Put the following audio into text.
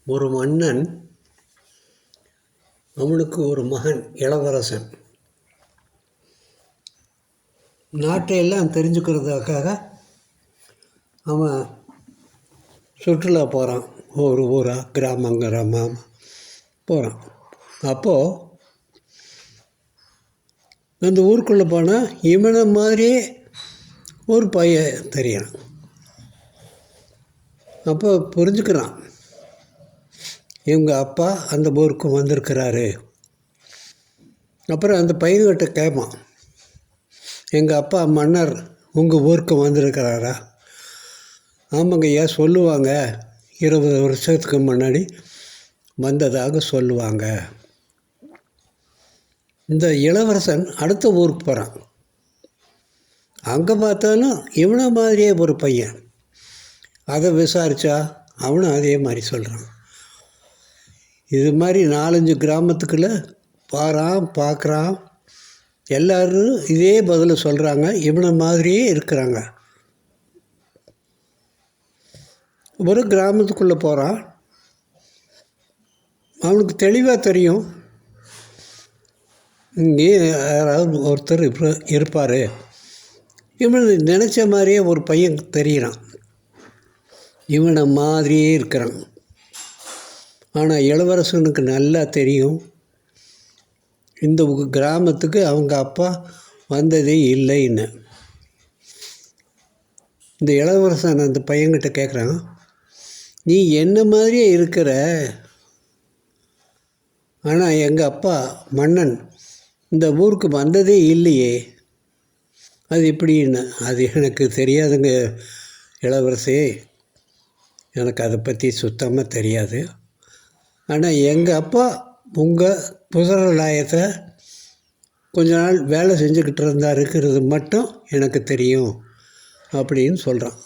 ஒரு மன்னன், அவனுக்கு ஒரு மகன் இளவரசன். நாட்டையெல்லாம் தெரிஞ்சுக்கிறதுக்காக அவன் சுற்றுலா போகிறான். ஒரு ஊராக கிராமமாக போகிறான். அப்போது அந்த ஊருக்குள்ளே போனால் இவனை மாதிரியே ஒரு பையன் தெரியறான். அப்போ புரிஞ்சுக்கிறான், இவங்க அப்பா அந்த ஊருக்கு வந்திருக்கிறாரு. அப்புறம் அந்த பையன்கிட்ட கேட்பான், எங்கள் அப்பா மன்னர் உங்கள் ஊருக்கு வந்திருக்கிறாரா? ஆமாங்க ஐயா, சொல்லுவாங்க, 20 வருஷத்துக்கு முன்னாடி வந்ததாக சொல்லுவாங்க. இந்த இளவரசன் அடுத்த ஊருக்கு போகிறான். அங்கே பார்த்தாலும் இவனை மாதிரியே ஒரு பையன். அதை விசாரித்தா அவனும் அதே மாதிரி சொல்கிறான். இது மாதிரி 4-5 கிராமத்துக்குள்ளே பார்க்குறான். எல்லோரும் இதே பதிலை சொல்கிறாங்க, இவனை மாதிரியே இருக்கிறாங்க. ஒரு கிராமத்துக்குள்ளே போகிறான். அவனுக்கு தெளிவாக தெரியும், இங்கே யாராவது ஒருத்தர் இருப்பார். இவன் நினச்ச மாதிரியே ஒரு பையன் தெரிகிறான், இவனை மாதிரியே இருக்கிறான். ஆனால் இளவரசனுக்கு நல்லா தெரியும், இந்த கிராமத்துக்கு அவங்க அப்பா வந்ததே இல்லைன்னு. இந்த இளவரசன் அந்த பையன்கிட்ட கேட்குறான், நீ என்ன மாதிரியே இருக்கிற, ஆனால் எங்கள் அப்பா மன்னன் இந்த ஊருக்கு வந்ததே இல்லையே, அது எப்படின்னு. அது எனக்கு தெரியாதுங்க இளவரசே, எனக்கு அதை பற்றி சுத்தமாக தெரியாது. ஆனால் எங்கள் அப்பா உங்கள் புதராலயத்தில் கொஞ்ச நாள் வேலை செஞ்சுக்கிட்டு இருக்கிறது மட்டும் எனக்கு தெரியும் அப்படின்னு சொல்கிறான்.